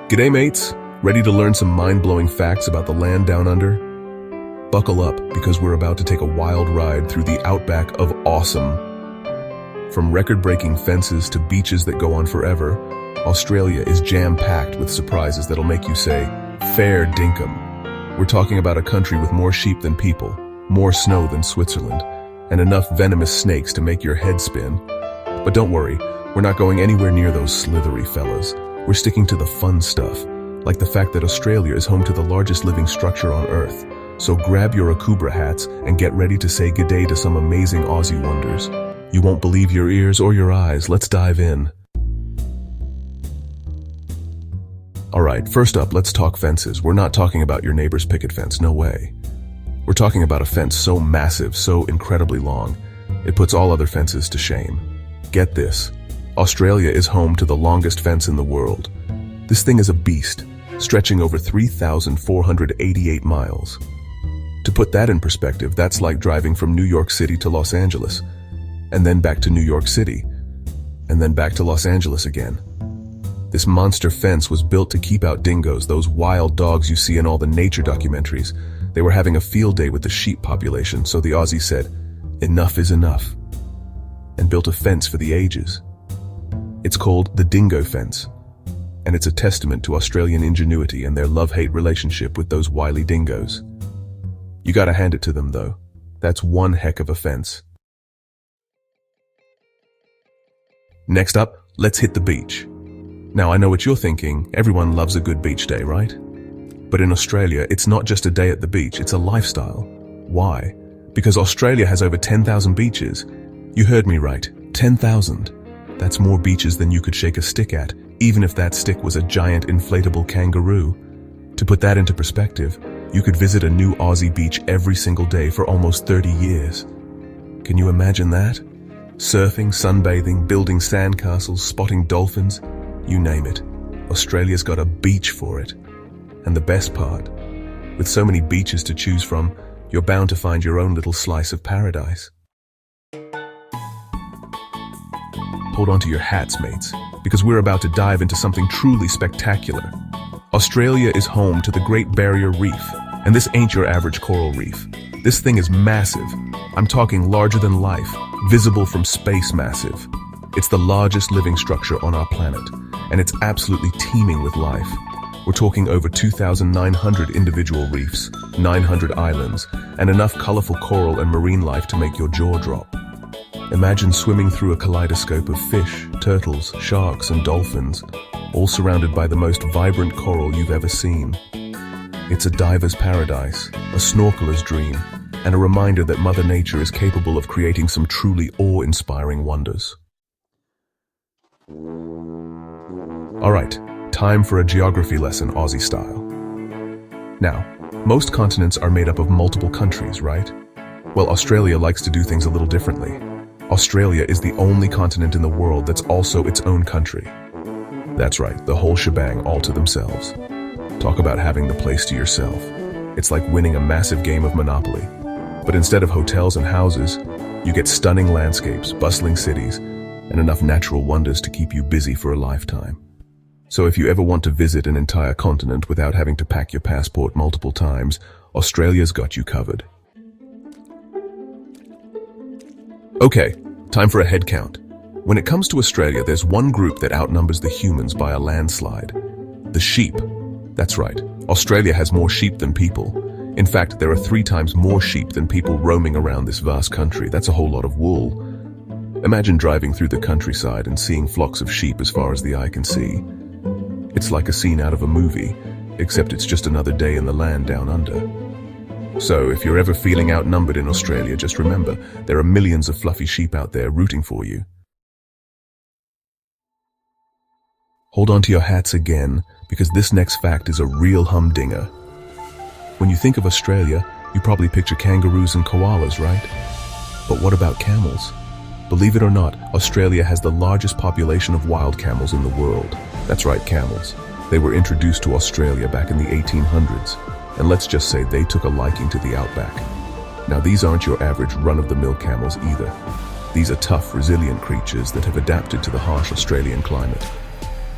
G'day mates, ready to learn some mind-blowing facts about the land down under? Buckle up because we're about to take a wild ride through the outback of awesome. From record-breaking fences to beaches that go on forever, Australia is jam-packed with surprises that'll make you say, fair dinkum. We're talking about a country with more sheep than people, more snow than Switzerland, and enough venomous snakes to make your head spin. But don't worry, we're not going anywhere near those slithery fellas. We're sticking to the fun stuff, like the fact that Australia is home to the largest living structure on Earth. So grab your Akubra hats and get ready to say g'day to some amazing Aussie wonders. You won't believe your ears or your eyes. Let's dive in. Alright, first up, let's talk fences. We're not talking about your neighbor's picket fence, no way. We're talking about a fence so massive, so incredibly long, it puts all other fences to shame. Get this. Australia is home to the longest fence in the world. This thing is a beast, stretching over 3,488 miles. To put that in perspective, that's like driving from New York City to Los Angeles, and then back to New York City, and then back to Los Angeles again. This monster fence was built to keep out dingoes, those wild dogs you see in all the nature documentaries. They were having a field day with the sheep population, so the Aussie said, "Enough is enough," and built a fence for the ages. It's called the Dingo Fence, and it's a testament to Australian ingenuity and their love-hate relationship with those wily dingoes. You gotta hand it to them, though. That's one heck of a fence. Next up, let's hit the beach. Now, I know what you're thinking. Everyone loves a good beach day, right? But in Australia, it's not just a day at the beach, it's a lifestyle. Why? Because Australia has over 10,000 beaches. You heard me right, 10,000. That's more beaches than you could shake a stick at, even if that stick was a giant inflatable kangaroo. To put that into perspective, you could visit a new Aussie beach every single day for almost 30 years. Can you imagine that? Surfing, sunbathing, building sandcastles, spotting dolphins, you name it. Australia's got a beach for it. And the best part, with so many beaches to choose from, you're bound to find your own little slice of paradise. Hold on to your hats, mates, because we're about to dive into something truly spectacular. Australia is home to the Great Barrier Reef, and this ain't your average coral reef. This thing is massive. I'm talking larger than life, visible from space massive. It's the largest living structure on our planet, and it's absolutely teeming with life. We're talking over 2,900 individual reefs, 900 islands, and enough colorful coral and marine life to make your jaw drop. Imagine swimming through a kaleidoscope of fish, turtles, sharks, and dolphins, all surrounded by the most vibrant coral you've ever seen. It's a diver's paradise, a snorkeler's dream, and a reminder that Mother Nature is capable of creating some truly awe-inspiring wonders. Alright, time for a geography lesson Aussie style. Now, most continents are made up of multiple countries, right? Well, Australia likes to do things a little differently. Australia is the only continent in the world that's also its own country. That's right, the whole shebang all to themselves. Talk about having the place to yourself. It's like winning a massive game of Monopoly. But instead of hotels and houses, you get stunning landscapes, bustling cities, and enough natural wonders to keep you busy for a lifetime. So if you ever want to visit an entire continent without having to pack your passport multiple times, Australia's got you covered. Okay, time for a head count. When it comes to Australia, there's one group that outnumbers the humans by a landslide. The sheep. That's right, Australia has more sheep than people. In fact, there are 3 times more sheep than people roaming around this vast country. That's a whole lot of wool. Imagine driving through the countryside and seeing flocks of sheep as far as the eye can see. It's like a scene out of a movie, except it's just another day in the land down under. So, if you're ever feeling outnumbered in Australia, just remember, there are millions of fluffy sheep out there rooting for you. Hold on to your hats again, because this next fact is a real humdinger. When you think of Australia, you probably picture kangaroos and koalas, right? But what about camels? Believe it or not, Australia has the largest population of wild camels in the world. That's right, camels. They were introduced to Australia back in the 1800s. And let's just say they took a liking to the outback. Now, these aren't your average run-of-the-mill camels either. These are tough, resilient creatures that have adapted to the harsh Australian climate.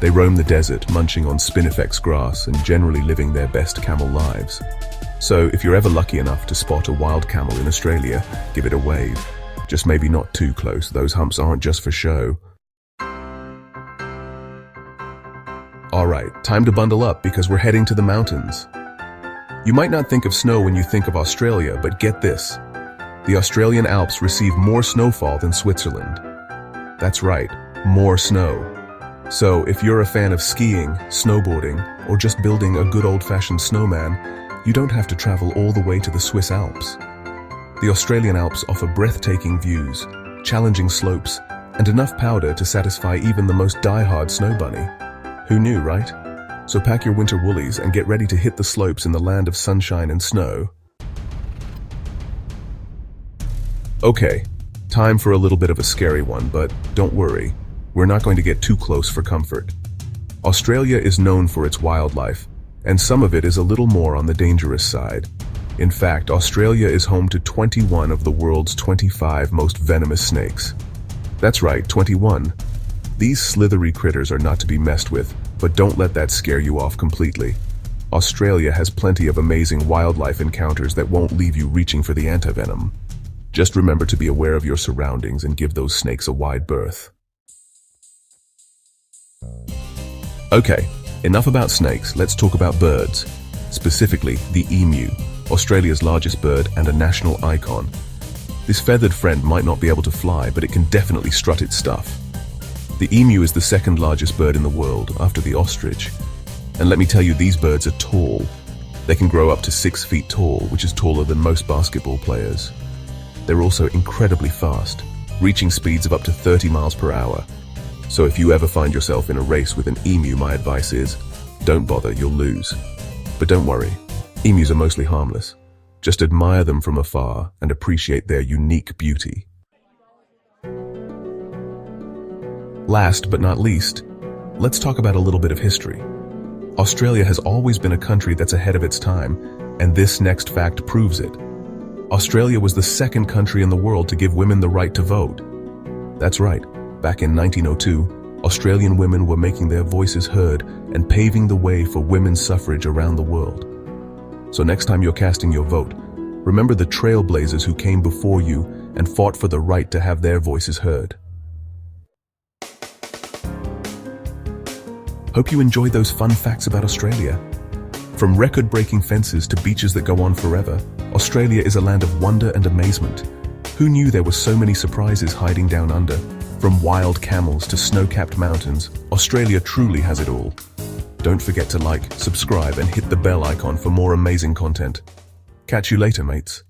They roam the desert, munching on spinifex grass and generally living their best camel lives. So if you're ever lucky enough to spot a wild camel in Australia, give it a wave. Just maybe not too close, those humps aren't just for show. Alright, time to bundle up because we're heading to the mountains. You might not think of snow when you think of Australia, but get this. The Australian Alps receive more snowfall than Switzerland. That's right, more snow. So if you're a fan of skiing, snowboarding, or just building a good old-fashioned snowman, you don't have to travel all the way to the Swiss Alps. The Australian Alps offer breathtaking views, challenging slopes, and enough powder to satisfy even the most die-hard snow bunny. Who knew, right? So pack your winter woolies and get ready to hit the slopes in the land of sunshine and snow. Okay, time for a little bit of a scary one, but don't worry, we're not going to get too close for comfort. Australia is known for its wildlife, and some of it is a little more on the dangerous side. In fact, Australia is home to 21 of the world's 25 most venomous snakes. That's right, 21. These slithery critters are not to be messed with, but don't let that scare you off completely. Australia has plenty of amazing wildlife encounters that won't leave you reaching for the antivenom. Just remember to be aware of your surroundings and give those snakes a wide berth. Okay, enough about snakes, let's talk about birds. Specifically, the emu, Australia's largest bird and a national icon. This feathered friend might not be able to fly, but it can definitely strut its stuff. The emu is the second largest bird in the world, after the ostrich. And let me tell you, these birds are tall. They can grow up to 6 feet tall, which is taller than most basketball players. They're also incredibly fast, reaching speeds of up to 30 miles per hour. So if you ever find yourself in a race with an emu, my advice is, don't bother, you'll lose. But don't worry, emus are mostly harmless. Just admire them from afar and appreciate their unique beauty. Last but not least, let's talk about a little bit of history. Australia has always been a country that's ahead of its time, and this next fact proves it. Australia was the second country in the world to give women the right to vote. That's right, back in 1902, Australian women were making their voices heard and paving the way for women's suffrage around the world. So next time you're casting your vote, remember the trailblazers who came before you and fought for the right to have their voices heard. Hope you enjoyed those fun facts about Australia. From record-breaking fences to beaches that go on forever, Australia is a land of wonder and amazement. Who knew there were so many surprises hiding down under? From wild camels to snow-capped mountains, Australia truly has it all. Don't forget to like, subscribe, and hit the bell icon for more amazing content. Catch you later, mates.